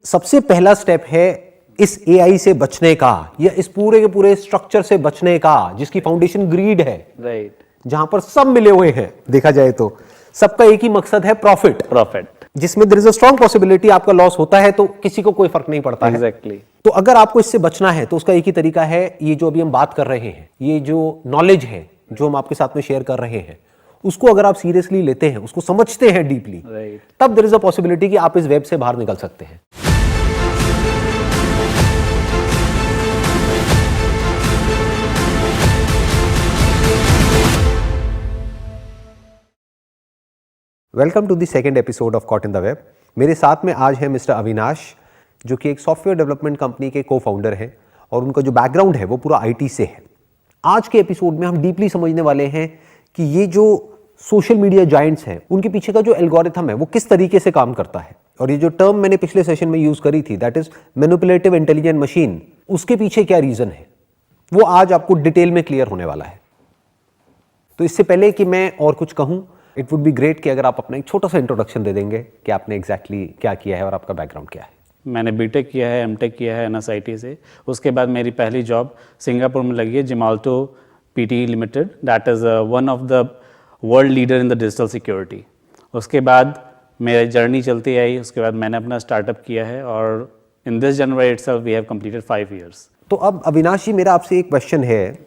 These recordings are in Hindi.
सबसे पहला स्टेप है इस एआई से बचने का, या इस पूरे के पूरे स्ट्रक्चर से बचने का जिसकी फाउंडेशन ग्रीड है, राइट, जहां पर सब मिले हुए हैं। देखा जाए तो सबका एक ही मकसद है, प्रॉफिट, जिसमें there is a strong possibility आपका लॉस होता है तो किसी को कोई फर्क नहीं पड़ता है। एग्जैक्टली। तो अगर आपको इससे बचना है तो उसका एक ही तरीका है, ये जो अभी हम बात कर रहे हैं, ये जो नॉलेज है जो हम आपके साथ में शेयर कर रहे हैं, उसको अगर आप सीरियसली लेते हैं, उसको समझते हैं डीपली, राइट, तब देयर इज अ पॉसिबिलिटी कि आप इस वेब से बाहर निकल सकते हैं। Welcome to the second episode of caught in the web. मेरे साथ में आज है मिस्टर अविनाश, जो कि एक सॉफ्टवेयर डेवलपमेंट कंपनी के को फाउंडर हैं और उनका जो बैकग्राउंड है वो पूरा आईटी से है। आज के एपिसोड में हम डीपली समझने वाले हैं कि ये जो सोशल मीडिया जायंट्स हैं उनके पीछे का जो एल्गोरिथम है वो किस तरीके से काम करता है, और ये जो टर्म मैंने पिछले सेशन में यूज करी थी, that is manipulative intelligent machine, उसके पीछे क्या रीजन है वो आज आपको डिटेल में क्लियर होने वाला है। तो इससे पहले कि मैं और कुछ कहूं, इट वुड बी ग्रेट कि अगर आप अपना एक छोटा सा इंट्रोडक्शन दे देंगे कि आपने एग्जैक्टली क्या किया है और आपका बैकग्राउंड क्या है। मैंने बीटेक किया है, एमटेक किया है एनएसआईटी से। उसके बाद मेरी पहली जॉब सिंगापुर में लगी है, जिमाल्टो PT limited, that is one of the world leader in the digital security. उसके बाद मेरी जर्नी चलती आई, उसके बाद मैंने अपना स्टार्टअप किया है और in this January itself we have completed 5 years। तो अब अविनाश जी, मेरा आपसे एक क्वेश्चन है,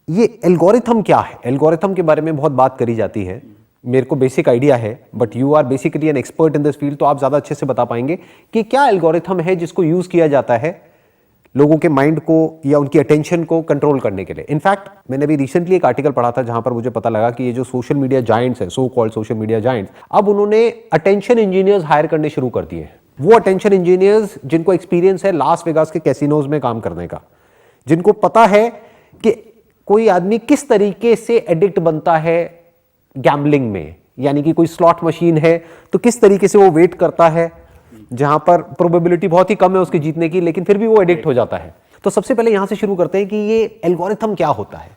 ये एल्गोरिथम क्या है? एल्गोरिथम के बारे में बहुत बात करी जाती है, मेरे को बेसिक आइडिया है, but you are basically an expert in this field, तो आप ज्यादा अच्छे से बता पाएंगे कि क्या एल्गोरिथम है जिसको यूज किया जाता है लोगों के माइंड को या उनकी अटेंशन को कंट्रोल करने के लिए। इनफैक्ट मैंने अभी रिसेंटली एक आर्टिकल पढ़ा था जहां पर मुझे पता लगा कि ये जो सोशल मीडिया जायंट्स है, so called social media giants, अब उन्होंने अटेंशन इंजीनियर्स हायर करने शुरू कर दिए हैं। वो अटेंशन इंजीनियर्स जिनको एक्सपीरियंस है लास वेगास के कैसीनोज में काम करने का, जिनको पता है कि कोई आदमी किस तरीके से एडिक्ट बनता है गैम्बलिंग में, यानी कि कोई स्लॉट मशीन है तो किस तरीके से वो वेट करता है जहां पर प्रोबेबिलिटी बहुत ही कम है उसके जीतने की, लेकिन फिर भी वो एडिक्ट हो जाता है। तो सबसे पहले यहां से शुरू करते हैं कि ये एल्गोरिथम क्या होता है।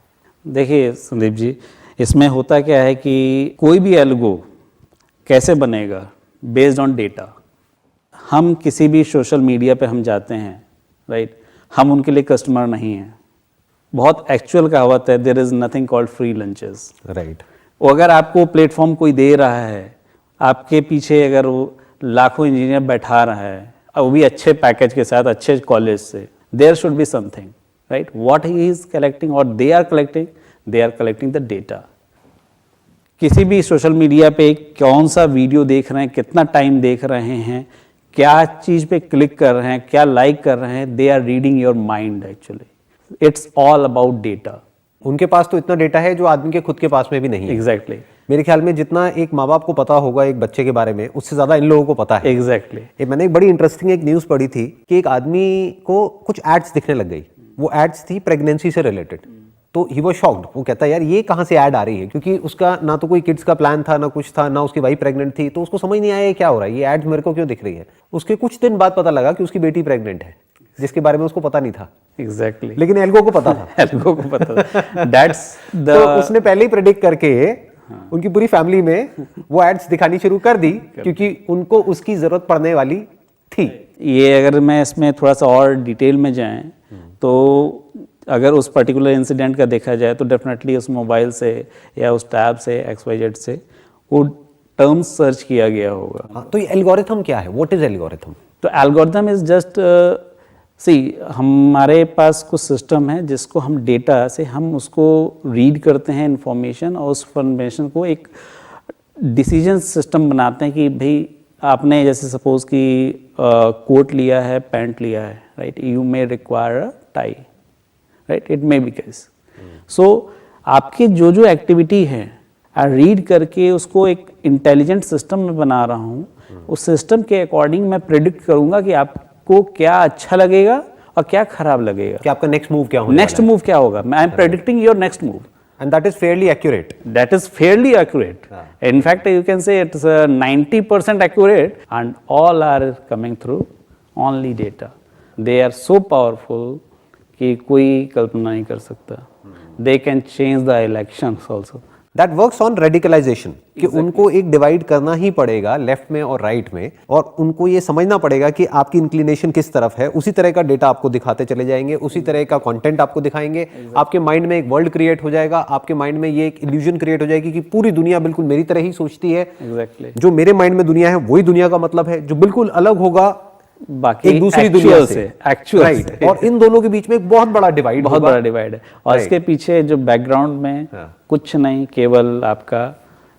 देखिए संदीप जी, इसमें होता क्या है कि कोई भी एल्गो कैसे बनेगा, बेस्ड ऑन डेटा। हम किसी भी सोशल मीडिया पे हम जाते हैं, राइट, हम उनके लिए कस्टमर नहीं हैं। बहुत एक्चुअल कहावत है, there is nothing called free lunches, right. वो अगर आपको प्लेटफॉर्म कोई दे रहा है, आपके पीछे अगर वो लाखों इंजीनियर बैठा रहा है और वो भी अच्छे पैकेज के साथ, अच्छे कॉलेज से, there should be something, right. What he is collecting और they are collecting the data. किसी भी सोशल मीडिया पे कौन सा वीडियो देख रहे हैं, कितना टाइम देख रहे हैं, क्या चीज़ पे क्लिक कर रहे हैं, क्या लाइक कर रहे हैं, they are reading your mind. Actually it's all about data. उनके पास तो इतना डेटा है जो आदमी के खुद के पास में भी नहीं है। एग्जैक्टली। मेरे ख्याल में जितना एक माँ बाप को पता होगा एक बच्चे के बारे में, उससे ज्यादा इन लोगों को पता है। एग्जैक्टली। मैंने एक बड़ी इंटरेस्टिंग एक न्यूज पढ़ी थी कि एक आदमी को कुछ एड्स दिखने लग गई। वो एड्स थी प्रेगनेंसी से रिलेटेड, तो ही वाज शॉक्ड। वो कहता है यार ये कहाँ से ऐड आ रही है, क्योंकि उसका ना तो कोई किड्स का प्लान था, ना कुछ था, ना उसकी वाइफ प्रेग्नेंट थी, तो उसको समझ नहीं आया ये क्या हो रहा है, ये एड्स मेरे को क्यों दिख रही है। उसके कुछ दिन बाद पता लगा कि उसकी बेटी प्रेग्नेंट है, जिसके बारे में उसको पता नहीं था। एग्जैक्टली। लेकिन एल्गो को पता था। एल्गो को पता था। दैट्स द तो उसने पहले ही प्रेडिक्ट करके उनकी पूरी फैमिली में वो एड्स दिखानी शुरू कर दी, क्योंकि उनको उसकी जरूरत पड़ने वाली थी। ये अगर मैं इसमें थोड़ा सा और डिटेल में जाएं तो अगर उस पर्टिकुलर इंसिडेंट का देखा जाए तो डेफिनेटली उस मोबाइल से या उस टैब से XYZ से वो टर्म सर्च किया गया होगा। तो ये एल्गोरिथम क्या है? What is algorithm? तो एल्गोरिथम इज जस्ट हमारे पास कुछ सिस्टम है जिसको हम डेटा से हम उसको रीड करते हैं इंफॉर्मेशन, और उस इंफॉर्मेशन को एक डिसीजन सिस्टम बनाते हैं कि भाई आपने जैसे सपोज कि कोट लिया है, पैंट लिया है, right, you may require a tie, right, it may be case. So आपकी जो जो एक्टिविटी है रीड करके उसको एक इंटेलिजेंट सिस्टम में बना रहा हूँ। उस सिस्टम के अकॉर्डिंग मैं प्रेडिक्ट करूँगा कि आपको क्या अच्छा लगेगा और क्या खराब लगेगा, कि आपका नेक्स्ट मूव क्या होगा, नेक्स्ट मूव क्या होगा। I am predicting your next move, and that is fairly accurate. That is fairly accurate. In fact, you can say it's 90% accurate, and all are coming through only data. They are so powerful कि कोई कल्पना नहीं कर सकता। They can change the elections also. That works on radicalisation कि उनको एक डिवाइड करना ही पड़ेगा लेफ्ट में और राइट में, और उनको ये समझना पड़ेगा कि आपकी इंक्लिनेशन किस तरफ है, उसी तरह का डेटा आपको दिखाते चले जाएंगे, उसी तरह का कंटेंट आपको दिखाएंगे। आपके माइंड में एक वर्ल्ड क्रिएट हो जाएगा, आपके माइंड में ये एक इल्यूजन क्रिएट हो जाएगी कि पूरी दुनिया बिल्कुल मेरी तरह ही सोचती है। जो मेरे माइंड में दुनिया है वही दुनिया का मतलब है, जो बिल्कुल अलग होगा बाकी एक दूसरी दुनिया से, एक्चुअल राइट। और इन दोनों के बीच में एक बहुत बड़ा डिवाइड है। और इसके पीछे जो बैकग्राउंड में कुछ नहीं, केवल आपका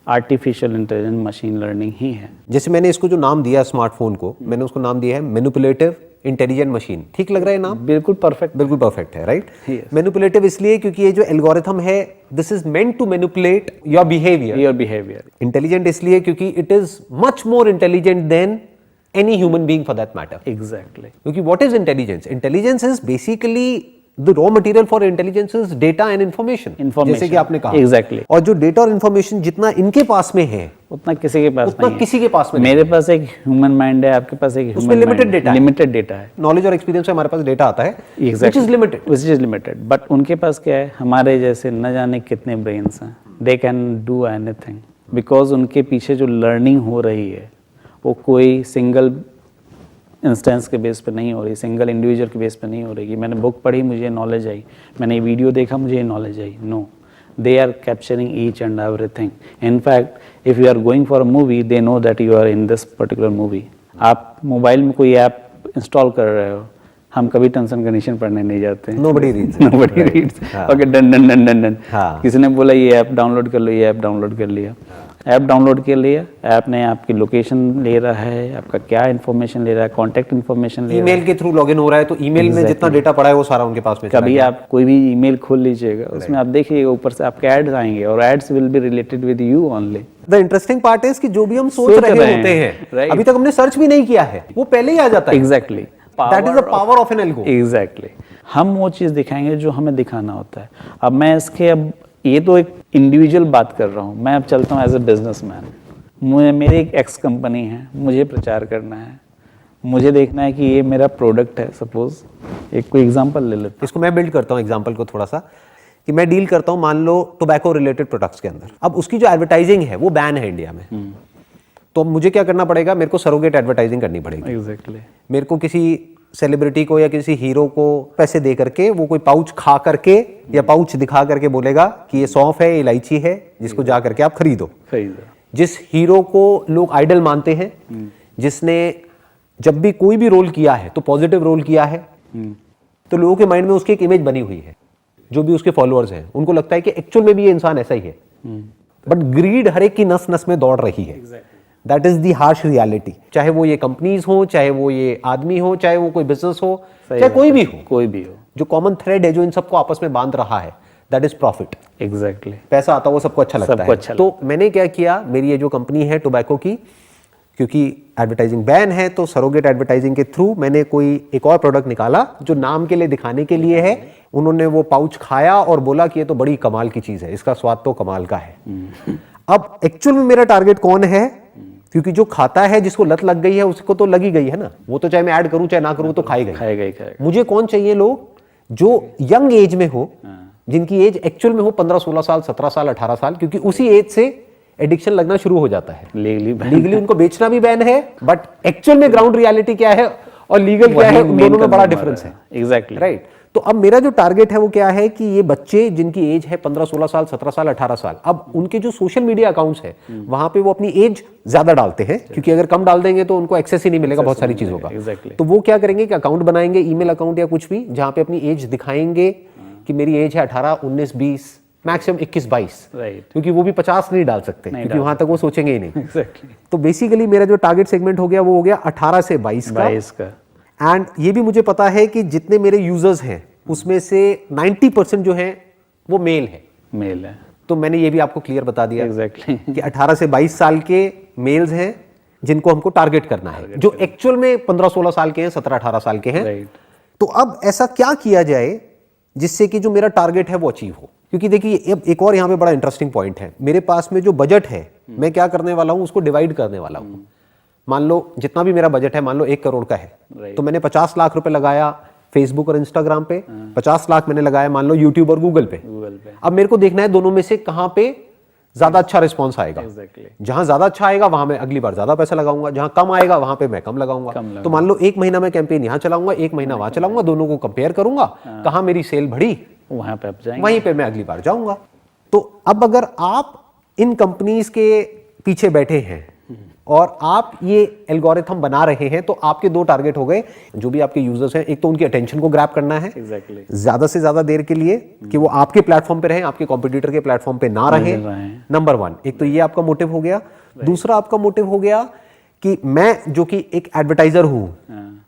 आर्टिफिशियल इंटेलिजेंस, मशीन लर्निंग ही है। जैसे मैंने इसको जो नाम दिया स्मार्टफोन को, मैंने उसको नाम दिया है मैनिपुलेटिव इंटेलिजेंट मशीन। ठीक लग रहा है नाम? बिल्कुल परफेक्ट, बिल्कुल परफेक्ट है, राइट। मैनिपुलेटिव इसलिए क्योंकि ये जो एल्गोरिथम है, this is meant to manipulate your behaviour. Intelligent इसलिए क्योंकि it is much more intelligent than any human being for that matter. Exactly. क्योंकि what is intelligence? Intelligence is basically the raw material for intelligence is data and information. जैसे कि आपने कहा. Exactly. और जो data और information जितना इनके पास में है, उतना किसी के पास उतना नहीं किसी के पास में मेरे पास एक ह्यूमन माइंड है, आपके पास एक ह्यूमन उसमें लिमिटेड डेटा, लिमिटेड डेटा है। नॉलेज और एक्सपीरियंस से हमारे पास डेटा आता है, which is limited. बट उनके पास क्या है, हमारे जैसे न जाने कितने ब्रेन्स हैं। They can do anything because उनके पीछे जो लर्निंग हो रही है वो कोई सिंगल इंस्टेंस के बेस पे नहीं हो रही, सिंगल इंडिविजुअल के बेस पे नहीं हो रही कि मैंने बुक पढ़ी मुझे नॉलेज आई, मैंने वीडियो देखा मुझे नॉलेज आई। No, they are capturing each and everything. In fact if you are going for a movie, they know that you are in this particular movie. आप मोबाइल में कोई ऐप इंस्टॉल कर रहे हो, हम कभी टर्म्स एंड कंडीशन पढ़ने नहीं जाते। Nobody reads. Nobody reads. Okay, done done done done done. हाँ। किसी ने बोला ये ऐप डाउनलोड कर लो, ये ऐप डाउनलोड कर लिया, ऐप डाउनलोड कर लिया, ऐप ने आपकी लोकेशन ले रहा है, आपका क्या इन्फॉर्मेशन ले रहा है, कॉन्टैक्ट इन्फॉर्मेशन ले रहा है। ईमेल के थ्रू लॉगिन हो रहा है, तो ईमेल में जितना डेटा पड़ा है वो सारा उनके पास में चला कभी गया। आप कोई भी ईमेल खोल लीजिएगा, उसमें आप देखिएगा ऊपर से आपके एड्स आएंगे और ads will be related with you only. The interesting part is कि जो भी हम सोच रहे होते हैं, right. अभी तक हमने सर्च भी नहीं किया है, वो पहले ही आ जाता है। Exactly, that is the power of an algo. Exactly, हम वो चीज़ दिखाएंगे जो हमें दिखाना होता है। अब मैं इसके, अब ये तो एक इंडिविजुअल बात कर रहा हूँ, मैं अब चलता हूँ एज ए बिजनेसमैन। मेरी एक एक्स कंपनी है, मुझे प्रचार करना है, मुझे देखना है कि ये मेरा प्रोडक्ट है। सपोज एक कोई एग्जांपल ले लेते, इसको मैं बिल्ड करता हूँ एग्जांपल को थोड़ा सा, कि मैं डील करता हूँ मान लो टोबैको रिलेटेड प्रोडक्ट्स के अंदर। अब उसकी जो एडवर्टाइजिंग है वो बैन है इंडिया में, तो मुझे क्या करना पड़ेगा, मेरे को सरोगेट एडवर्टाइजिंग करनी पड़ेगी। एग्जैक्टली, मेरे को किसी सेलिब्रिटी को या किसी हीरो को पैसे दे करके वो कोई पाउच खा करके या पाउच दिखा करके बोलेगा कि ये सौंफ है, इलायची है, जिसको जा करके आप खरीदो। जिस हीरो को लोग आइडल मानते हैं, जिसने जब भी कोई भी रोल किया है तो पॉजिटिव रोल किया है, तो लोगों के माइंड में उसकी एक इमेज बनी हुई है। जो भी उसके फॉलोअर्स हैं उनको लगता है कि एक्चुअल में भी ये इंसान ऐसा ही है, बट ग्रीड हर एक की नस नस में दौड़ रही है। That is the harsh reality. चाहे वो ये कंपनीज हो, चाहे वो ये आदमी हो, चाहे वो कोई बिजनेस हो, चाहे कोई भी हो, जो कॉमन थ्रेड है जो इन सबको आपस में बांध रहा है, दैट इज प्रॉफिट। एग्जैक्टली, पैसा आता वो सबको अच्छा लगता है। तो मैंने क्या किया, मेरी ये जो कंपनी है टोबैको की, क्योंकि एडवर्टाइजिंग बैन है, तो सरोगेट एडवर्टाइजिंग के थ्रू मैंने कोई एक और प्रोडक्ट निकाला जो नाम के लिए दिखाने के लिए है। उन्होंने वो पाउच खाया और बोला कि ये तो बड़ी कमाल की चीज है, इसका स्वाद तो कमाल का है। अब एक्चुअल में मेरा टारगेट कौन है, क्योंकि जो खाता है, जिसको लत लग गई है, उसको तो लगी गई है ना, वो तो चाहे मैं ऐड करूं चाहे ना करूं तो खाएगा। मुझे कौन चाहिए, लोग जो यंग एज में हो, जिनकी एज एक्चुअल में हो 15-16 साल, 17 साल, 18 साल, क्योंकि उसी एज से एडिक्शन लगना शुरू हो जाता है। लीगली उनको बेचना भी बैन है, बट एक्चुअल में ग्राउंड रियलिटी क्या है और लीगल क्या है, उन दोनों में बड़ा डिफरेंस है। Exactly, right. तो अब मेरा जो टारगेट है वो क्या है कि ये बच्चे जिनकी एज है 15-16 साल, 17 साल, 18 साल, अब उनके जो सोशल मीडिया अकाउंट्स है वहां पे वो अपनी एज ज्यादा डालते हैं, क्योंकि अगर कम डाल देंगे तो उनको एक्सेस ही नहीं मिलेगा बहुत सारी चीजों का। तो वो क्या करेंगे कि अकाउंट बनाएंगे, ईमेल अकाउंट या कुछ भी, जहां पे अपनी एज दिखाएंगे कि मेरी एज है 18, 19, 20, मैक्सिमम 21, 22, क्योंकि वो भी 50 नहीं डाल सकते, क्योंकि वहां तक वो सोचेंगे ही नहीं। तो बेसिकली मेरा जो टारगेट सेगमेंट हो गया वो हो गया 18 से 22 का। एंड ये भी मुझे पता है कि जितने मेरे यूजर्स हैं उसमें से 90% जो है वो मेल है। तो मैंने ये भी आपको क्लियर बता दिया कि 18 से 22 साल के मेल्स हैं जिनको हमको टारगेट करना है, जो एक्चुअल में 15-16 साल के हैं, 17-18 साल के हैं। तो अब ऐसा क्या किया जाए जिससे कि जो मेरा टारगेट है वो अचीव हो, क्योंकि देखिए अब एक और यहाँ पे बड़ा इंटरेस्टिंग पॉइंट है। मेरे पास में जो बजट है, मैं क्या करने वाला हूँ, उसको डिवाइड करने वाला हूँ। मान लो जितना भी मेरा बजट है, मान लो 1 करोड़ का है, तो मैंने 50 लाख रुपए लगाया फेसबुक और इंस्टाग्राम पे, 50 लाख मैंने लगाया मान लो यूट्यूब और गूगल पे। अब मेरे को देखना है दोनों में से कहां पे ज्यादा अच्छा रिस्पॉन्स आएगा। एग्जैक्टली। जहां ज्यादा अच्छा आएगा वहां मैं अगली बार ज्यादा पैसा लगाऊंगा, जहां कम आएगा वहां पे मैं कम लगाऊंगा। तो मान लो 1 महीना मैं कैंपेन यहां चलाऊंगा, 1 महीना वहां चलाऊंगा, दोनों को कंपेयर करूंगा, कहां मेरी सेल बढ़ी वहां पे आप जाएंगे, वहीं पे मैं अगली बार जाऊंगा। तो अब अगर आप इन कंपनीज के पीछे बैठे हैं और आप ये एल्गोरिथम बना रहे हैं, तो आपके 2 टारगेट हो गए। जो भी आपके यूजर्स हैं, एक तो उनकी अटेंशन को ग्रैब करना है एग्जैक्टली, ज्यादा से ज्यादा देर के लिए, कि वो आपके प्लेटफॉर्म पे रहें, आपके कॉम्पिटिटर के प्लेटफॉर्म पे ना रहें। नंबर 1, एक तो ये आपका मोटिव हो गया। दूसरा आपका मोटिव हो गया कि मैं जो कि एक एडवर्टाइजर हूं,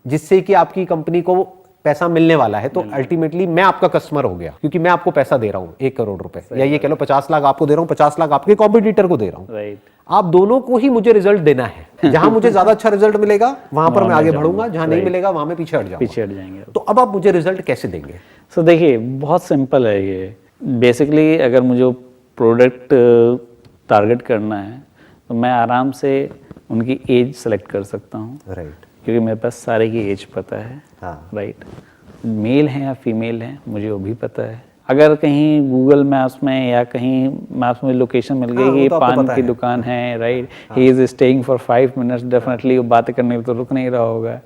जिससे कि आपकी कंपनी को पैसा मिलने वाला है, तो अल्टीमेटली मैं आपका कस्टमर हो गया, क्योंकि मैं आपको पैसा दे रहा हूं 1 करोड़ रुपए, या ये कह लो 50 लाख आपको दे रहा हूं, 50 लाख आपके कॉम्पिटिटर को दे रहा हूं। राइट। आप दोनों को ही मुझे रिजल्ट देना है। जहां मुझे ज्यादा अच्छा रिजल्ट मिलेगा वहां पर मैं आगे बढ़ूंगा, जहां नहीं मिलेगा वहां में पीछे हट जाएंगे। तो अब आप मुझे रिजल्ट कैसे देंगे? सो देखिए, बहुत सिंपल है ये। बेसिकली अगर मुझे प्रोडक्ट टारगेट करना है तो मैं आराम से उनकी एज सेलेक्ट कर सकता हूँ। राइट। क्योंकि मेरे पास सारे की एज पता है। हाँ। राइट। मेल हैं या फीमेल हैं मुझे वो भी पता है। अगर कहीं गूगल मैप्स में या कहीं मैप्स में लोकेशन मिल गई कि पान की दुकान है, right, he is staying for 5 minutes, definitely वो बात करने में तो रुक नहीं रहा होगा।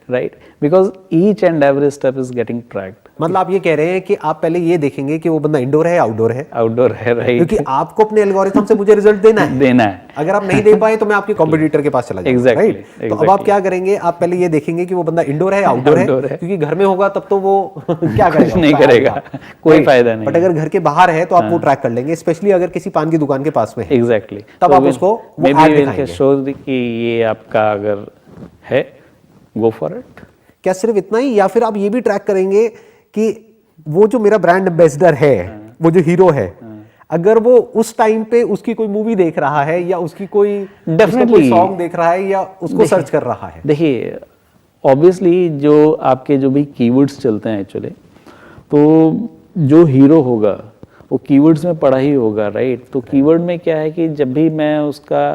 Right. Because each and every step is getting tracked. मतलब आप ये कह रहे हैं कि आप पहले ये देखेंगे कि वो बंदा इंडोर है या आउटडोर है? आउटडोर है। राइट। क्योंकि आपको अपने एल्गोरिथम से मुझे रिजल्ट देना है। अगर आप नहीं दे पाए तो मैं आपके कॉम्पिटिटर के पास चला जाऊंगा। एग्जैक्टली। तो अब आप क्या करेंगे? आप पहले ये देखेंगे कि वो बंदा इंडोर है या आउटडोर है, क्योंकि घर में होगा तब तो वो क्या करेगा? नहीं करेगा, कोई फायदा नहीं। बट अगर घर के बाहर है तो आप वो ट्रैक कर लेंगे, स्पेशली अगर किसी पान की दुकान के पास में है। एग्जैक्टली। तब आप उसको वो ऐड दिखाएंगे। श्योर कि ये आपका अगर है, गो फॉर इट। क्या सिर्फ इतना ही, या फिर आप ये भी ट्रैक करेंगे कि वो जो मेरा ब्रांड एम्बेसडर है, वो जो हीरो है, अगर वो उस टाइम पे उसकी कोई मूवी देख रहा है या उसकी कोई डेफिनेटली सॉन्ग देख रहा है या उसको सर्च कर रहा है? देखिए, ऑब्वियसली जो आपके जो भी कीवर्ड्स चलते हैं एक्चुअली, तो जो हीरो होगा वो कीवर्ड्स में पढ़ा ही होगा। राइट। तो कीवर्ड में क्या है कि जब भी मैं उसका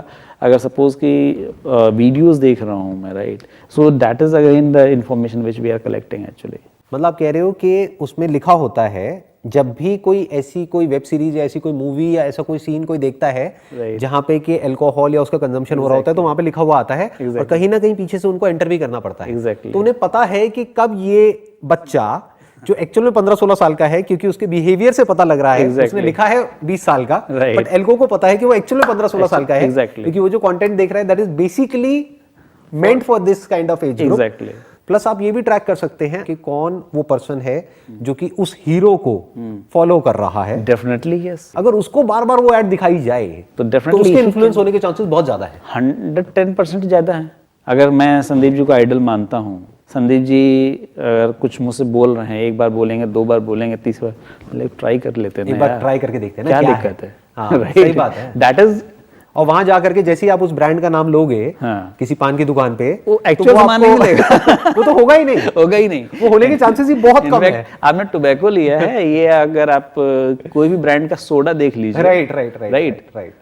अगर सपोज कि वीडियोस देख रहा हूँ मैं, right, so that is again the information which we are collecting actually. मतलब आप कह रहे हो कि उसमें लिखा होता है, जब भी कोई ऐसी कोई वेब सीरीज या ऐसी कोई मूवी या ऐसा कोई सीन कोई देखता है जहां पे कि अल्कोहल या उसका कंजम्पशन हो रहा होता है, तो वहां पे लिखा हुआ आता है और कहीं ना कहीं पीछे से उनको एंटर भी करना पड़ता है। तो उन्हें पता है कि कब ये बच्चा जो एक्चुअल में 15-16 साल का है, क्योंकि उसके बिहेवियर से पता लग रहा है, उसने लिखा है 20 साल का, बट एल्को को पता है कि वो एक्चुअल में 15-16 साल का है, क्योंकि वो जो कंटेंट देख रहा है that is basically meant for this kind of age group. Plus आप ये भी ट्रैक कर सकते हैं कि कौन वो पर्सन है जो कि उस हीरो को फॉलो कर रहा है। Definitely yes. अगर उसको बार बार वो ऐड दिखाई जाए तो डेफिनेटली उसके इन्फ्लुएंस होने के चांसेस बहुत ज्यादा है। 110% ज्यादा है। अगर मैं संदीप जी को आइडल मानता हूँ, संदीप जी अगर कुछ मुझसे बोल रहे हैं, एक बार बोलेंगे, 2 बार बोलेंगे, 30 बार ट्राई कर लेते हैं, एक बार ट्राई करके देखते हैं ना क्या दिक्कत है। हाँ, सही बात है। That is. और वहां जाकर के जैसे ही आप उस ब्रांड का नाम लोगे किसी पान की दुकान पे, वो एक्चुअल सामान नहीं मिलेगा। वो तो होगा ही नहीं, होगा ही नहीं। वो होने के चांसेस ही बहुत कम है। आपने टोबैको लिया है, ये अगर आप कोई भी ब्रांड का सोडा देख लीजिए, राइट,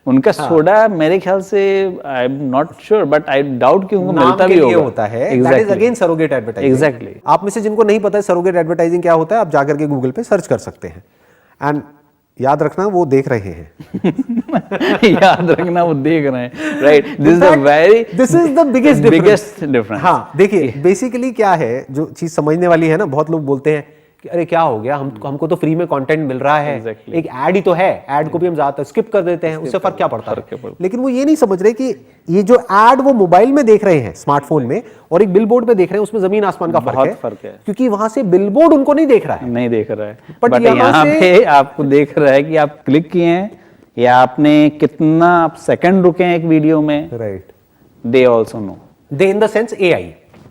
उनका सोडा मेरे ख्याल से I am not sure, but I doubt कि उनको मिलता भी होता है। That is again surrogate advertising. Exactly. आप में से जिनको नहीं पता है सरोगेट एडवर्टाइजिंग क्या होता है, आप जाकर के गूगल पे सर्च कर सकते हैं। एंड याद रखना वो देख रहे हैं। याद रखना वो देख रहे हैं, right. This is the biggest difference. हाँ, देखिए बेसिकली क्या है, जो चीज समझने वाली है ना, बहुत लोग बोलते हैं कि अरे क्या हो गया, हमको तो फ्री में कंटेंट मिल रहा है, एक ऐड ही तो है, ऐड को भी हम ज्यादातर स्किप कर देते हैं, उससे फर्क क्या पड़ता है। लेकिन वो ये नहीं समझ रहे कि ये जो ऐड वो मोबाइल में देख रहे हैं, स्मार्टफोन में, और एक बिलबोर्ड पे देख रहे हैं, उसमें जमीन आसमान का फर्क है। क्योंकि वहां से बिलबोर्ड उनको नहीं देख रहा है, नहीं देख रहा है, बट यहाँ पे आपको देख रहा है कि आप क्लिक किए हैं या आपने कितना आप सेकंड रुके हैं एक वीडियो में, right. They also know, they in the sense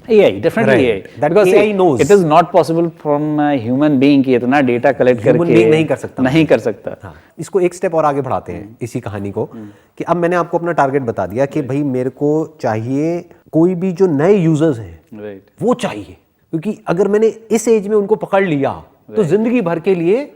AI, definitely AI. Because AI knows. It is not possible from a human being कि इतना डेटा कलेक्ट करके नहीं कर सकता। हाँ, इसको एक स्टेप और आगे बढ़ाते हैं इसी कहानी को, कि अब मैंने आपको अपना टारगेट बता दिया कि भाई मेरे को चाहिए कोई भी जो नए यूजर्स हैं, वो चाहिए, क्योंकि अगर मैंने इस एज में उनको पकड़ लिया तो जिंदगी भर के लिए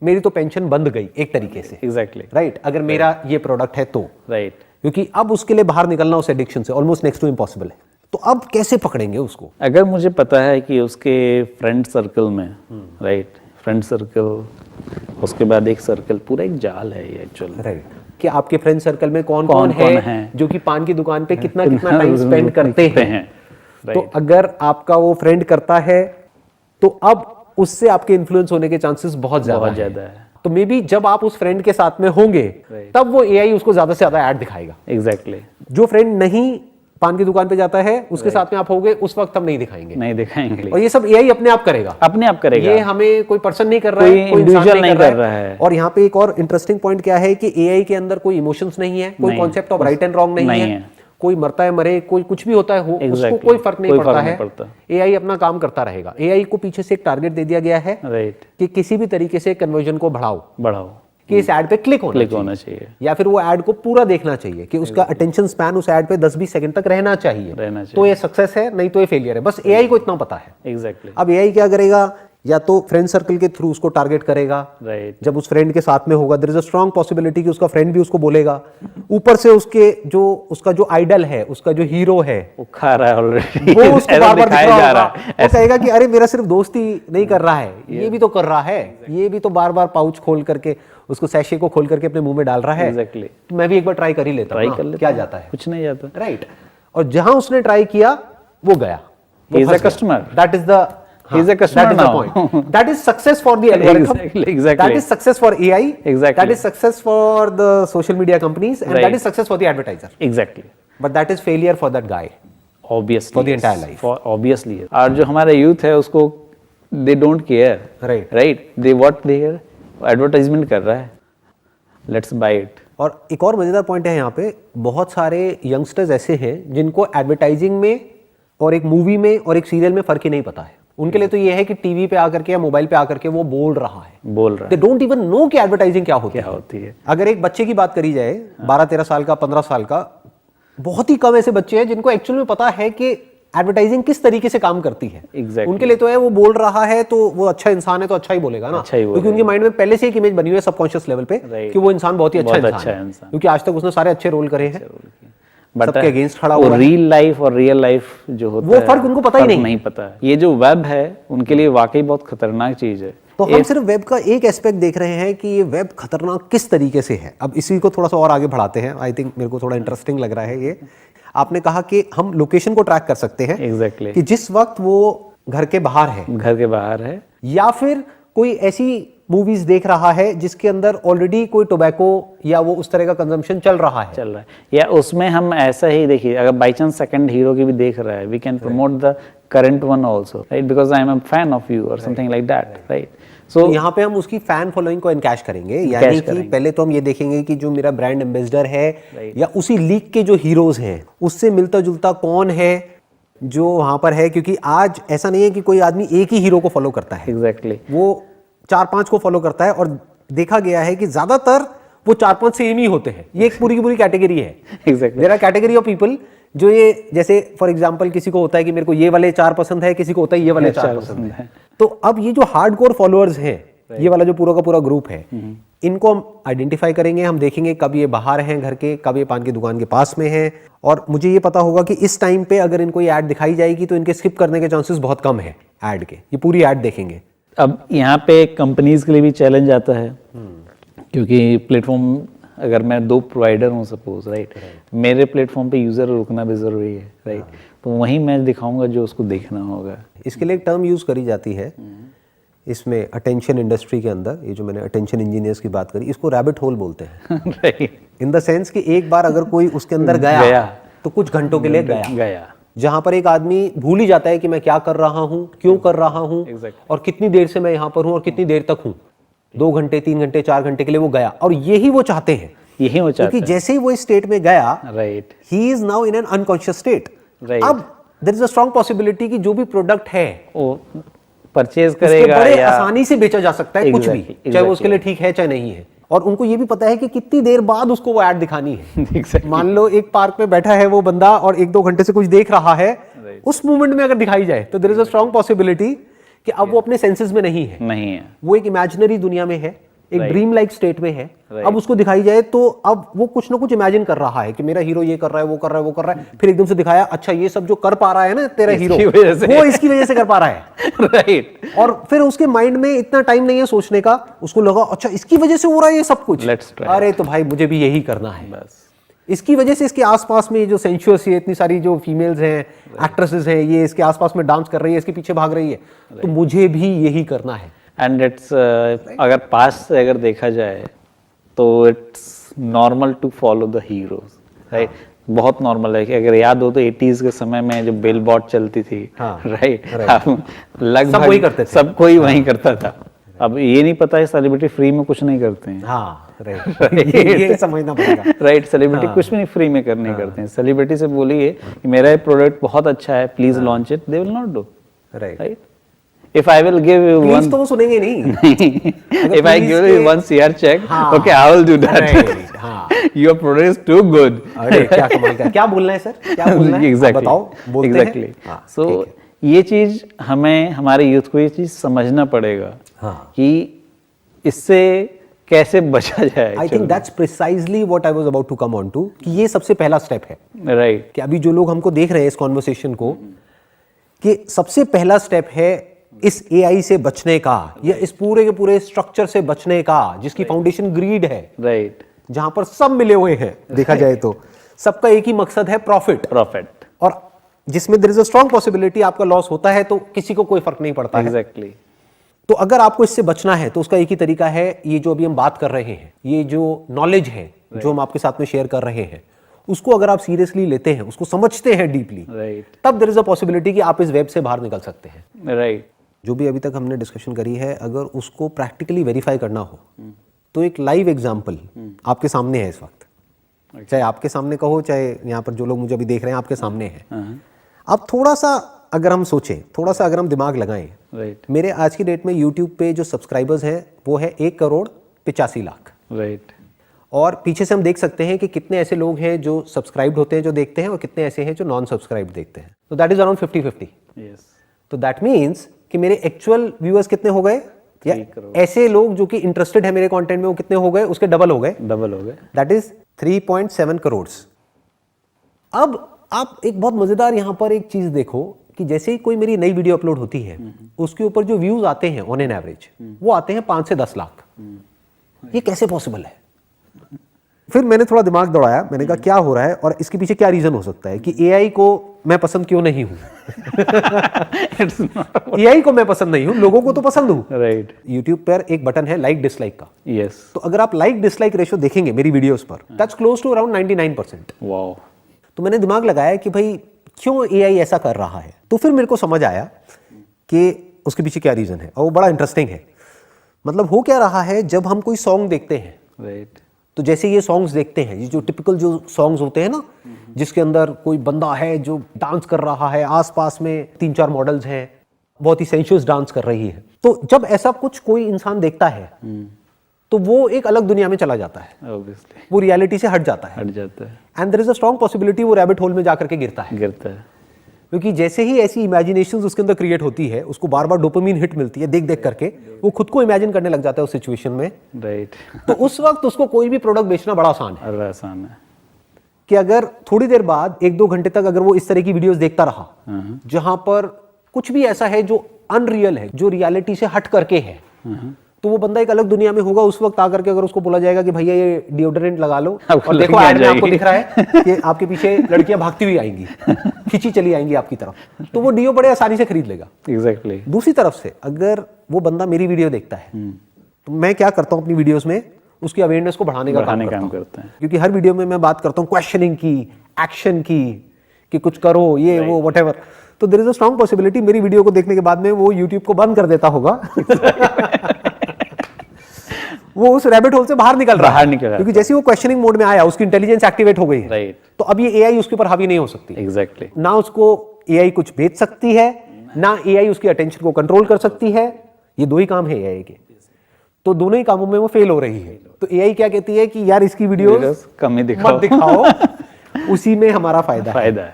मेरी तो पेंशन बंद गई एक तरीके से। Exactly, right. अगर मेरा ये प्रोडक्ट है तो, राइट, क्योंकि अब उसके लिए बाहर निकलना उस एडिक्शन से ऑलमोस्ट नेक्स्ट टू इम्पॉसिबल है। तो अब कैसे पकड़ेंगे उसको? अगर मुझे पता है कि उसके फ्रेंड सर्कल में, राइट, फ्रेंड सर्कल, उसके बाद एक सर्कल, पूरा एक जाल है ये एक्चुअली। राइट, कि आपके फ्रेंड सर्कल में कौन कौन है है जो कि पान की दुकान पे कितना टाइम स्पेंड करते हैं। तो Right. अगर आपका वो फ्रेंड करता है तो अब उससे आपके इन्फ्लुएंस होने के चांसेस बहुत ज्यादा है। तो मे बी जब आप उस फ्रेंड के साथ में होंगे तब वो एआई उसको ज्यादा से ज्यादा ऐड दिखाएगा। एग्जैक्टली। जो फ्रेंड नहीं पान की दुकान पे जाता है उसके साथ में आप होगे उस वक्त हम नहीं दिखाएंगे, नहीं दिखाएंगे। और ये सब एआई अपने आप करेगा, अपने आप करेगा। ये हमें कोई पर्सन नहीं कर रहा कोई है, कोई इंसान इंडिविजुअल नहीं कर रहा है। और यहाँ पे एक और इंटरेस्टिंग पॉइंट क्या है कि एआई के अंदर कोई इमोशंस नहीं है, कोई concept of right and wrong नहीं है, कोई मरता है मरे, कोई कुछ भी होता है हो, उसको कोई फर्क नहीं पड़ता है। एआई अपना काम करता रहेगा। एआई को पीछे से एक टारगेट दे दिया गया है कि किसी भी तरीके से कन्वर्जन को बढ़ाओ कि इस ऐड पे क्लिक होना चाहिए या फिर वो ऐड को पूरा देखना चाहिए, कि उसका अटेंशन स्पैन उस ऐड पे 10-20 सेकंड तक रहना चाहिए। तो ये सक्सेस है, नहीं तो ये फेलियर है। बस एआई को इतना पता है। एग्जैक्टली। अब एआई क्या करेगा, या तो फ्रेंड सर्कल के थ्रू उसको टारगेट करेगा। जब उस फ्रेंड के साथ में होगा, there is a strong possibility कि उसका फ्रेंड भी उसको बोलेगा। ऊपर से उसका जो आइडल है, उसका जो हीरो है, वो खा रहा है ऑलरेडी, वो उसको बार-बार दिखा जा रहा है। वो कहेगा कि अरे मेरा सिर्फ दोस्त ही नहीं कर रहा है, ये भी तो कर रहा है, ये भी तो बार-बार पाउच खोल करके उसको सैशे को खोल करके अपने मुंह में डाल रहा है। एग्जैक्टली। तो मैं भी एक बार ट्राई कर ही लेता हूं, क्या जाता है, कुछ नहीं जाता। राइट। और जहां उसने ट्राई किया वो गया, he is a customer, that is the he is a customer that is now. the point. That is success for the algorithm. Exactly. That is success for AI. Exactly. That is success for the social media companies, and that is success for the advertiser. Exactly. But that is failure for that guy. Obviously. For the entire life. Obviously. और जो हमारा youth है उसको they don't care. Right. They what they care? Advertisement कर रहा है. Let's buy it. और एक और मजेदार पॉइंट है यहाँ पे, बहुत सारे यंगस्टर्स ऐसे हैं जिनको एडवर्टाइजिंग में और एक मूवी में और एक सीरियल में फर्क ही नहीं पता है। उनके लिए तो ये है कि टीवी पे आकर के या मोबाइल पे आकर के वो बोल रहा है। दे डोंट इवन नो कि एडवर्टाइजिंग क्या होती है। अगर एक बच्चे की बात करी जाए, 12-13 साल का, 15 साल का, बहुत ही कम ऐसे बच्चे हैं जिनको एक्चुअली में पता है कि एडवर्टाइजिंग किस तरीके से काम करती है। उनके लिए तो है वो बोल रहा है तो वो अच्छा इंसान है तो अच्छा ही बोलेगा ना, क्योंकि उनके माइंड में पहले से एक इमेज बनी हुई है सबकॉन्शियस लेवल पे कि वो इंसान बहुत ही अच्छा इंसान है, क्योंकि आज तक उसने सारे अच्छे रोल करे हैं, सबके अगेंस्ट खड़ा हुआ है। रियल लाइफ और रियल लाइफ जो होता है वो फर्क उनको पता ही नहीं पता है। ये जो वेब है उनके लिए वाकई बहुत खतरनाक चीज है। तो हम सिर्फ वेब का एक एस्पेक्ट देख रहे हैं कि ये वेब खतरनाक किस तरीके से है। अब इसी को थोड़ा सा और आगे बढ़ाते हैं। आई थिंक मेरे को थोड़ा इंटरेस्टिंग लग रहा है ये। आपने कहा कि हम लोकेशन को ट्रैक कर सकते हैं। एग्जैक्टली। कि जिस वक्त वो घर के बाहर है या फिर कोई ऐसी मूवीज देख रहा है जिसके अंदर ऑलरेडी कोई टोबैको या वो उस तरह का कंजम्पशन चल रहा है, या उसमें हम ऐसा ही देखिए, अगर बाई चांस सेकंड हीरो की भी देख रहा है, we can promote the current one also, right, because I am a fan of you और something like that, right. So यहाँ पे हम उसकी फैन फॉलोइंग को एनकैश करेंगे, यानी कि पहले तो हम ये देखेंगे कि जो मेरा ब्रांड एम्बेसडर है या उसी लीग के जो हीरोज हैं उससे मिलता जुलता कौन है जो वहां पर है, क्योंकि आज ऐसा नहीं है कि कोई आदमी एक ही हीरो को फॉलो करता है। एग्जैक्टली। वो 4-5 को फॉलो करता है, और देखा गया है कि ज्यादातर वो 4-5 सेम ही होते हैं। ये एक पूरी की पूरी कैटेगरी है। Exactly. There are category of people जो ये, जैसे फॉर एग्जांपल किसी को होता है कि मेरे को ये वाले 4 पसंद है, किसी को होता है ये वाले 4 पसंद है। तो अब ये जो हार्डकोर फॉलोअर्स हैं, ये वाला जो पूरा का पूरा ग्रुप है, इनको हम आइडेंटिफाई करेंगे। हम देखेंगे कब ये बाहर हैं घर के, कब ये पान की दुकान के पास में है, और मुझे ये पता होगा कि इस टाइम पे अगर इनको ये ऐड दिखाई जाएगी तो इनके स्किप करने के चांसेस बहुत कम है ऐड के। ये पूरी ऐड देखेंगे। अब यहाँ पे कंपनीज के लिए भी चैलेंज आता है, क्योंकि प्लेटफॉर्म, अगर मैं 2 प्रोवाइडर हूँ सपोज, राइट, मेरे प्लेटफॉर्म पे यूजर रुकना भी जरूरी है, राइट, तो वही मैं दिखाऊंगा जो उसको देखना होगा। इसके लिए एक टर्म यूज करी जाती है इसमें अटेंशन इंडस्ट्री के अंदर, ये जो मैंने अटेंशन इंजीनियर्स की बात करी, इसको रैबिट होल बोलते हैं। राइट। इन द सेंस कि एक बार अगर कोई उसके अंदर गया तो कुछ घंटों के लिए गया, जहां पर एक आदमी भूल ही जाता है कि मैं क्या कर रहा हूं, क्यों कर रहा हूं, और कितनी देर से मैं यहां पर हूं और कितनी देर तक हूं। 2 घंटे, 3 घंटे, 4 घंटे के लिए वो गया, और यही वो चाहते हैं। क्योंकि जैसे ही वो इस स्टेट में गया, right, he is now in an unconscious state. अब there is a strong possibility कि जो भी प्रोडक्ट है वो परचेज करेगा, बड़े आसानी से बेचा जा सकता है, कुछ भी, चाहे वो उसके लिए ठीक है चाहे नहीं है। और उनको ये भी पता है कि कितनी देर बाद उसको वो ऐड दिखानी है। मान लो एक पार्क में बैठा है वो बंदा और 1-2 घंटे से कुछ देख रहा है, उस मोमेंट में अगर दिखाई जाए तो there is a strong possibility कि अब वो अपने सेंसेस में नहीं है, नहीं है, वो एक इमेजिनरी दुनिया में है, एक ड्रीम लाइक स्टेट में है, अब उसको दिखाई जाए तो अब वो कुछ ना कुछ इमेजिन कर रहा है कि मेरा हीरो ये कर रहा है, वो कर रहा है, वो कर रहा है, फिर एकदम से दिखाया अच्छा ये सब जो कर पा रहा है ना तेरा हीरो, वो इसकी वजह से कर पा रहा है। राइट। और फिर उसके माइंड में इतना टाइम नहीं है सोचने का, उसको लगा अच्छा इसकी वजह से हो रहा है ये सब कुछ, अरे तो भाई मुझे भी यही करना है बस। इसकी वजह से इसके आसपास में जो सेंशुअस है, इतनी सारी जो फीमेल्स हैं, एक्ट्रेसेस हैं, ये इसके आसपास में डांस कर रही है, इसके पीछे भाग रही है, तो मुझे भी यही करना है। एंड इट्स अगर पास्ट से अगर देखा जाए तो it's normal to follow the heroes, right. बहुत नॉर्मल है कि अगर याद हो तो 80s के समय में जो बिल बॉर्ड चलती थी, राइट, लगभग वही करते थे, सब कोई वही करता था। अब ये नहीं पता है सेलिब्रिटी फ्री में कुछ नहीं करते हैं। हाँ, राइट, ये समझना पड़ेगा, राइट। सेलिब्रिटी कुछ भी नहीं फ्री में नहीं करते हैं। सेलिब्रिटी से बोलिए कि मेरा ये प्रोडक्ट बहुत अच्छा है, please launch it, they will not do, right. If I will give you one, तो वो सुनेंगे नहीं। If I give you 1 CR check, okay, I will do that. Your product is too good. अरे क्या कमाल का, क्या बोलना है सर, क्या बोलना है, Exactly. बताओ, बोलते Exactly. हैं। So ये चीज हमें, हमारे यूथ को ये चीज समझना पड़ेगा कि इससे कैसे बचा जाए। I think that's precisely what I was about to come on to, कि ये सबसे पहला स्टेप है, राइट। कि अभी जो लोग हमको देख रहे हैं इस कॉन्वर्सेशन को, कि सबसे पहला स्टेप है इस AI से बचने का, या इस पूरे के पूरे स्ट्रक्चर से बचने का जिसकी फाउंडेशन ग्रीड है, राइट, जहां पर सब मिले हुए हैं, देखा जाए तो सबका एक ही मकसद है, प्रॉफिट, और जिसमें there is a strong possibility आपका लॉस होता है तो किसी को कोई फर्क नहीं पड़ता है। एग्जैक्टली। तो अगर आपको इससे बचना है तो उसका एक ही तरीका है, ये जो अभी हम बात कर रहे हैं, ये जो नॉलेज है जो हम आपके साथ में शेयर कर रहे हैं, उसको अगर आप सीरियसली लेते हैं, उसको समझते हैं डीपली, राइट, तब देयर इज अ पॉसिबिलिटी कि आप इस वेब से बाहर निकल सकते हैं। राइट। जो भी अभी तक हमने डिस्कशन करी है, अगर उसको प्रैक्टिकली वेरीफाई करना हो तो एक लाइव एग्जांपल आपके सामने है इस वक्त, चाहे आपके सामने कहो, चाहे यहाँ पर जो लोग मुझे अभी देख रहे हैं आपके सामने है। अब थोड़ा सा अगर हम सोचें, थोड़ा सा अगर हम दिमाग लगाएं, राइट, मेरे आज की डेट में यूट्यूब पे जो सब्सक्राइबर्स हैं वो है 1,85,00,000, राइट, और पीछे से हम देख सकते हैं कि कितने ऐसे लोग हैं जो सब्सक्राइब्ड होते हैं जो देखते हैं, और कितने ऐसे हैं जो नॉन सब्सक्राइब्ड देखते हैं। तो दैट इज अराउंड 50-50। यस। तो दैट मीन्स कि मेरे एक्चुअल व्यूअर्स कितने हो गए, या ऐसे लोग जो कि इंटरेस्टेड है मेरे कंटेंट में वो कितने हो गए, उसके डबल हो गए, दैट इज 3.7 करोड़। अब आप एक बहुत मजेदार यहां पर एक चीज देखो कि जैसे ही कोई मेरी नई वीडियो अपलोड होती है, उसके ऊपर जो व्यूज आते हैं ऑन एन एवरेज, वो आते हैं 5 से 10 लाख। ये कैसे पॉसिबल है? फिर मैंने थोड़ा दिमाग दौड़ाया, मैंने कहा क्या हो रहा है और इसके पीछे क्या रीजन हो सकता है, कि AI को मैं पसंद क्यों नहीं हूं। AI को मैं पसंद नहीं हूं, लोगों को तो पसंद हूं। राइट। यूट्यूब पर एक बटन है लाइक डिसलाइक का। यस। तो अगर आप लाइक डिसलाइक रेशियो देखेंगे मेरी वीडियोस पर, that's close to around 99%। Wow. तो मैंने दिमाग लगाया कि भाई क्यों AI ऐसा कर रहा है, तो फिर मेरे को समझ आया कि उसके पीछे क्या रीजन है, और वो बड़ा इंटरेस्टिंग है। मतलब हो क्या रहा है, जब हम कोई सॉन्ग देखते हैं, राइट, तो जैसे ये सॉन्ग्स देखते हैं, ये जो टिपिकल जो सॉन्ग्स होते हैं ना, जिसके अंदर कोई बंदा है जो डांस कर रहा है, आसपास में 3-4 मॉडल्स हैं, बहुत ही सेंशुअस डांस कर रही है, तो जब ऐसा कुछ कोई इंसान देखता है तो वो एक अलग दुनिया में चला जाता है, ऑब्वियसली वो रियलिटी से हट जाता है, and there is a strong possibility वो रैबिट होल में जाकर के गिरता है। क्योंकि जैसे ही ऐसी इमेजिनेशंस उसके अंदर क्रिएट होती है, उसको बार बार डोपामिन हिट मिलती है देख देख करके, वो खुद को इमेजिन करने लग जाता है उस सिचुएशन में। राइट। तो उस वक्त उसको कोई भी प्रोडक्ट बेचना बड़ा आसान है। आसान है कि अगर थोड़ी देर बाद 1-2 घंटे तक अगर वो इस तरह की वीडियोस देखता रहा, जहां पर कुछ भी ऐसा है जो अनरियल है, जो रियलिटी से हट करके है, तो वो बंदा एक अलग दुनिया में होगा। उस वक्त आकर के अगर उसको बोला जाएगा कि भैया ये डिओड्रेंट लगा लो, और देखो ऐड में आपको दिख रहा है कि आपके पीछे लड़कियां भागती हुई आएंगी, खींची चली आएंगी आपकी तरफ, तो वो डिओ बड़े आसानी से खरीद लेगा। एग्जैक्टली। दूसरी तरफ से अगर वो बंदा मेरी वीडियो देखता है, तो मैं क्या करता हूँ अपनी वीडियोस में, उसकी अवेयरनेस को बढ़ाने का काम करता हूँ। क्योंकि हर वीडियो में मैं बात करता हूँ क्वेश्चनिंग की, एक्शन की, कि कुछ करो, ये वो व्हाटएवर। तो there is a strong possibility मेरी वीडियो को देखने के बाद में वो यूट्यूब को बंद कर देता होगा। वो उस रैबिट होल से बाहर निकल रहा है, क्योंकि जैसे वो क्वेश्चनिंग मोड में आया, उसकी इंटेलिजेंस एक्टिवेट हो गई है। राइट। तो अब ये AI उसके ऊपर हावी नहीं हो सकती। एग्जैक्टली। ना उसको AI कुछ बेच सकती है, ना AI उसकी अटेंशन को कंट्रोल कर सकती है। ये 2 ही काम है AI के, तो दोनों ही कामों में वो फेल हो रही है। तो AI क्या कहती है कि यार इसकी वीडियो कम ही मत दिखाओ, उसी में हमारा फायदा है।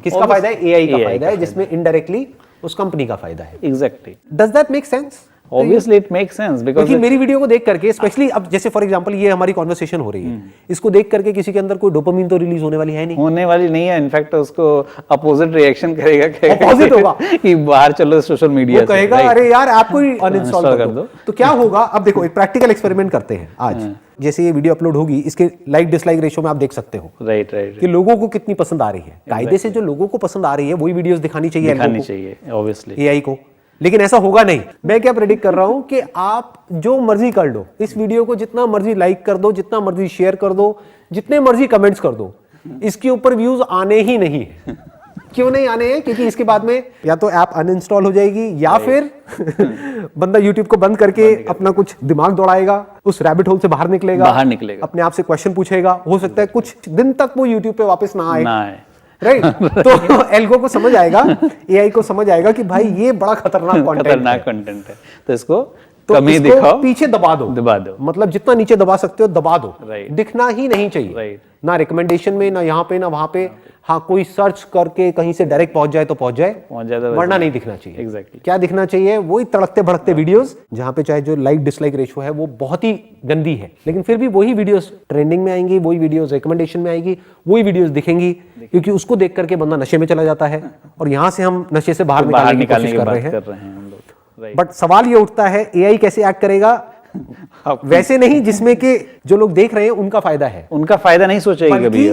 किसका फायदा है? AI का फायदा है, जिसमें इनडायरेक्टली उस कंपनी का फायदा है। Exactly. Does that make sense? Obviously it make sense because क्योंकि मेरी वीडियो को देख करके स्पेशली अब जैसे फॉर एग्जांपल ये हमारी कॉन्वर्सेशन हो रही है, इसको देख करके किसी के अंदर कोई डोपामिन तो रिलीज होने वाली है नहीं, होने वाली नहीं है, इनफैक्ट उसको अपोजिट रिएक्शन करेगा, Opposite होगा। कि बाहर चलो सोशल मीडिया वो कहेगा अरे यार ऐप को ही अनइंस्टॉल कर दो। तो क्या होगा, अब देखो एक प्रैक्टिकल एक्सपेरिमेंट करते हैं आज। जैसे ये वीडियो अपलोड होगी, इसके लाइक डिसलाइक रेशियो में आप देख सकते हो राइट राइट कि लोगों को कितनी पसंद आ रही है। कायदे से जो लोगों को पसंद आ रही है वही वीडियोस दिखानी चाहिए दिखानी चाहिए ऑब्वियसली एआई को, लेकिन ऐसा होगा नहीं। मैं क्या प्रेडिक्ट कर रहा हूं कि आप जो मर्जी कर लो, इस वीडियो को जितना मर्जी लाइक कर दो, जितना मर्जी शेयर कर दो, जितने मर्जी कमेंट्स कर दो, इसके ऊपर व्यूज आने ही नहीं है। क्यों नहीं आने हैं? क्योंकि इसके बाद में या तो ऐप अनइंस्टॉल हो जाएगी या फिर बंदा यूट्यूब को बंद करके अपना कुछ दिमाग दौड़ाएगा, उस रैबिट होल से बाहर निकलेगा, अपने आप से क्वेश्चन पूछेगा, हो सकता है कुछ दिन तक वो यूट्यूब पे वापस ना आए। राइट तो एल्गो को समझ आएगा, एआई को समझ आएगा कि भाई ये बड़ा खतरनाक कंटेंट है, तो इसको कमी दिखाओ, पीछे दबा दो मतलब जितना नीचे दबा सकते हो दबा दो, दिखना ही नहीं चाहिए, ना रिकमेंडेशन में, ना यहाँ पे, ना वहां पे। हाँ, कोई सर्च करके कहीं से डायरेक्ट पहुंच जाए तो पहुंच जाए, वरना नहीं दिखना चाहिए। एग्जैक्टली क्या दिखना चाहिए? वही तड़कते भड़कते वीडियोस, जहां पे चाहे जो लाइक डिसलाइक रेशियो है वो बहुत ही गंदी है, लेकिन फिर भी वही वीडियोस ट्रेंडिंग में आएंगी, वही वीडियोस रिकमेंडेशन में आएगी, वही वीडियोस दिखेंगी, क्योंकि उसको देख करके बंदा नशे में चला जाता है और यहाँ से हम नशे से बाहर निकालने की कोशिश कर रहे हैं। बट सवाल ये उठता है, एआई कैसे एक्ट करेगा? वैसे नहीं जिसमें कि जो लोग देख रहे हैं उनका फायदा है, उनका फायदा नहीं सोचेगी कभी,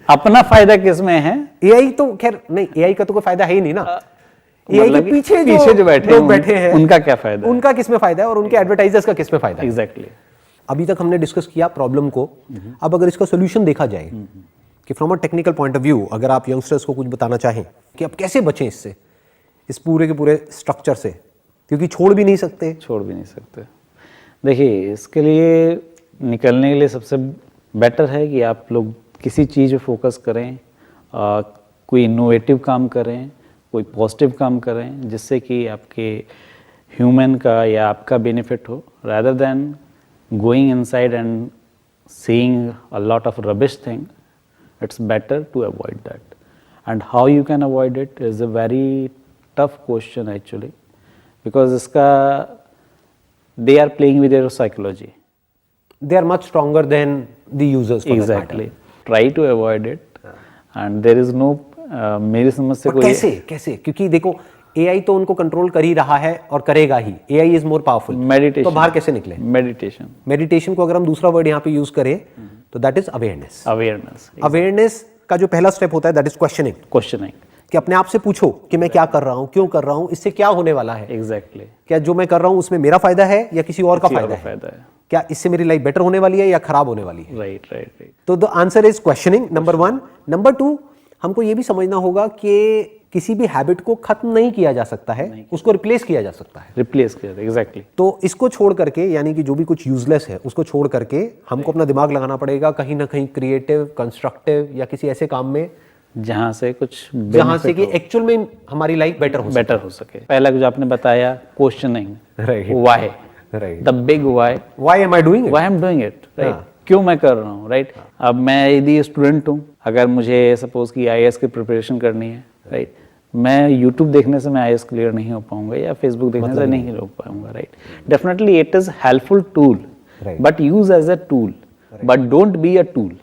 अपना फायदा किसमें है? एआई तो खैर नहीं, एआई का तो कोई फायदा है ही नहीं ना। एआई के पीछे जो लोग बैठे हैं उनका क्या फायदा, उनका किसमें फायदा है और उनके एडवर्टाइजर्स का किसमें फायदा है? एग्जैक्टली अभी तक हमने डिस्कस किया प्रॉब्लम को, अब अगर इसका सोल्यूशन देखा जाए कि from a technical point of view, अगर आप यंगस्टर्स को कुछ बताना चाहें कि अब कैसे बचें इससे, इस पूरे के पूरे स्ट्रक्चर से, क्योंकि छोड़ भी नहीं सकते। देखिए, इसके लिए निकलने के लिए सबसे बेटर है कि आप लोग किसी चीज़ पे फोकस करें, कोई इनोवेटिव काम करें, कोई पॉजिटिव काम करें, जिससे कि आपके ह्यूमन का या आपका बेनिफिट हो, rather than going inside and seeing a lot of rubbish thing. It's better to avoid that. And how you can avoid it is a very tough question actually, because iska they are playing with your psychology. They are much stronger than the users. For exactly. Try to avoid it. And there is no मेरी समझ से कोई कैसे क्योंकि देखो एआई तो उनको कंट्रोल कर ही रहा है और करेगा ही। AI is more powerful. Meditation, तो बाहर कैसे निकले? मेडिटेशन को अगर हम दूसरा वर्ड यहाँ पे यूज करें तो दैट इज अवेयरनेस। अवेयरनेस का जो पहला स्टेप होता है दैट इज क्वेश्चनिंग, कि अपने आप से पूछो कि मैं क्या कर रहा हूँ, क्यों कर रहा हूँ, इससे क्या होने वाला है। एग्जैक्टली क्या जो मैं कर रहा हूँ उसमें मेरा फायदा है या किसी और का फायदा है? क्या इससे मेरी लाइफ बेटर होने वाली है या खराब होने वाली है? राइट। तो the answer is questioning, number 1। Number 2, हमको ये भी समझना होगा कि किसी भी हैबिट को खत्म नहीं किया जा सकता है, उसको रिप्लेस किया जा सकता है। एग्जैक्टली। तो इसको छोड़ करके, यानी कि जो भी कुछ यूजलेस है उसको छोड़ करके हमको अपना दिमाग लगाना पड़ेगा कहीं ना कहीं क्रिएटिव, कंस्ट्रक्टिव या किसी ऐसे काम में जहां से कि एक्चुअल में हमारी लाइफ बेटर हो सके। पहला जो आपने बताया questioning, why, the big why am I doing it, right? क्यों मैं कर रहा हूँ, राइट? अब मैं यदि स्टूडेंट हूँ, अगर मुझे सपोज कि आईएएस की प्रिपरेशन करनी है, राइट? मैं यूट्यूब देखने से मैं आईएएस क्लियर नहीं हो पाऊंगा या फेसबुक देखने से नहीं हो पाऊंगा, right? Definitely it is helpful tool, but use as a tool, but don't be a tool.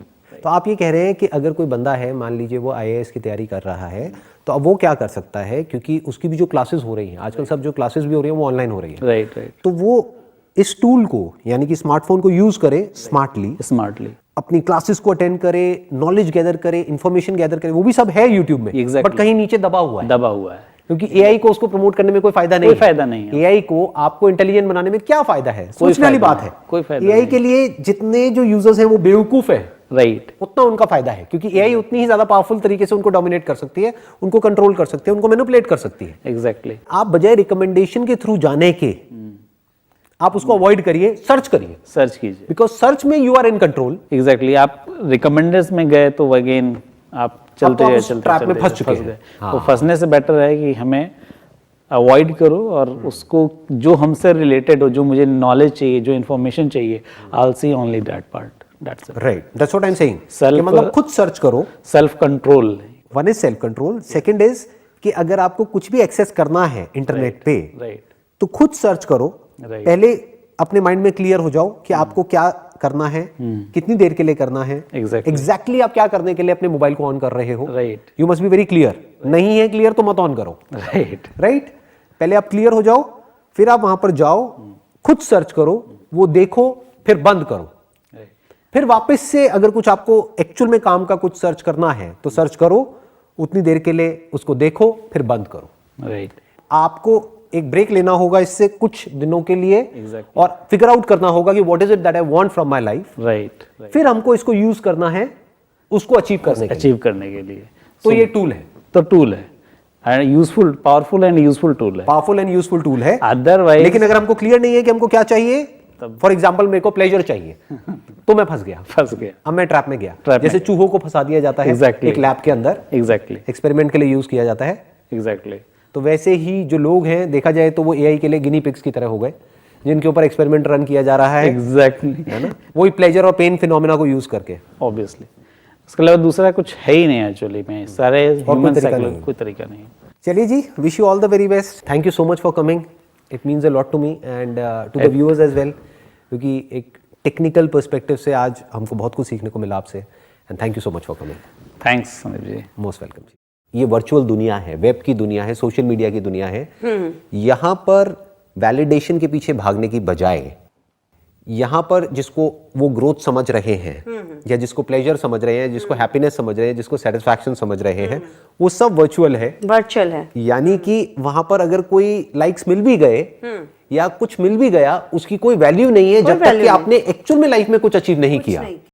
तो आप ये कह रहे हैं कि अगर कोई बंदा है, मान लीजिए वो आईएएस की तैयारी कर रहा है, तो अब वो क्या कर सकता है, क्योंकि उसकी भी जो क्लासेस हो रही हैं आजकल, सब जो क्लासेस भी हो रही हैं वो ऑनलाइन हो रही है, राइट? तो वो इस टूल को, यानी कि स्मार्टफोन को यूज करे स्मार्टली, अपनी क्लासेस को अटेंड करे, नॉलेज गैदर करे, इंफॉर्मेशन गैदर करे, वो भी सब है यूट्यूब में, बट कहीं नीचे दबा हुआ है, क्योंकि एआई को उसको प्रमोट करने में कोई फायदा नहीं है। एआई को आपको इंटेलिजेंट बनाने में क्या फायदा है? सोचने वाली बात है। एआई के लिए जितने जो यूजर्स हैं वो बेवकूफ है, राइट, उतना उनका फायदा है, क्योंकि एआई उतनी ही ज्यादा पावरफुल तरीके से उनको डोमिनेट कर सकती है, उनको कंट्रोल कर सकती है, उनको मैनिपुलेट कर सकती है। एग्जैक्टली। आप बजाय रिकमेंडेशन के थ्रू जाने के आप उसको अवॉइड करिए, सर्च कीजिए, बिकॉज सर्च में you are in control. Exactly. आप रिकमेंडर्स में गए तो अगेन आप चलते में फंस चुके हैं। तो फंसने से बेटर है कि हमें अवॉइड करो और उसको जो हमसे रिलेटेड हो, जो मुझे नॉलेज चाहिए, जो इन्फॉर्मेशन चाहिए, I will see only that part, that's it. Right, that's what I am saying. मतलब खुद सर्च करो, self control. One is self control, second is कि अगर आपको कुछ भी एक्सेस करना है इंटरनेट पे, राइट, तो खुद सर्च करो, Right. पहले अपने माइंड में क्लियर हो जाओ कि आपको क्या करना है, कितनी देर के लिए करना है, एग्जैक्टली आप क्या करने के लिए अपने मोबाइल को ऑन कर रहे हो। Right you must be very clear. नहीं है क्लियर तो मत ऑन करो। राइट राइट, पहले आप क्लियर हो जाओ, फिर आप वहां पर जाओ, खुद सर्च करो, वो देखो, फिर बंद करो। फिर वापस से अगर कुछ आपको एक्चुअल में काम का कुछ सर्च करना है तो सर्च करो, उतनी देर के लिए उसको देखो, फिर बंद करो। राइट आपको एक ब्रेक लेना होगा इससे कुछ दिनों के लिए, Exactly. और फिगर आउट करना होगा कि what is it that I want from my life. Right फिर हमको इसको यूज करना है उसको अचीव करने के लिए। अचीव करने के लिए तो ये टूल है, तो टूल है and useful, powerful and useful tool है। पावरफुल एंड यूजफुल टूल है। अदरवाइज लेकिन अगर हमको क्लियर नहीं है कि हमको क्या चाहिए, फॉर एग्जाम्पल मेरे को प्लेजर चाहिए तो मैं फंस गया, अब मैं ट्रैप में गया। जैसे चूहों को फंसा दिया जाता है Exactly. एक लैब के अंदर, एग्जैक्टली एक्सपेरिमेंट के लिए यूज किया जाता है। एग्जैक्टली तो वैसे ही जो लोग हैं, देखा जाए तो वो एआई के लिए गिनी पिग्स की तरह हो गए, जिनके ऊपर एक्सपेरिमेंट रन किया जा रहा है, एग्जैक्टली है ना, वही प्लेजर और पेन फिनोमेना को यूज करके। ऑब्वियसली उसके अलावा दूसरा कुछ है ही नहीं एक्चुअली में, सारे ह्यूमन साइकिल कोई तरीका नहीं। चलिए जी, wish you all the very best. Thank you so much for coming, it means a lot to me and to the viewers as well, क्योंकि एक टेक्निकल पर्सपेक्टिव से आज हमको बहुत कुछ सीखने को मिला आपसे, and thank you so much for coming. Thanks Sandeep ji. Most welcome जी। ये वर्चुअल दुनिया है, वेब की दुनिया है, सोशल मीडिया की दुनिया है। यहाँ पर वैलिडेशन के पीछे भागने की बजाय, यहाँ पर जिसको वो ग्रोथ समझ रहे हैं, या जिसको प्लेजर समझ रहे हैं, जिसको हैप्पीनेस समझ रहे हैं, जिसको सेटिस्फैक्शन समझ रहे हैं, वो सब वर्चुअल है। वर्चुअल है, यानी कि वहां पर अगर कोई लाइक्स मिल भी गए या कुछ मिल भी गया, उसकी कोई वैल्यू नहीं है जब तक कि आपने एक्चुअल में लाइफ में कुछ अचीव नहीं किया।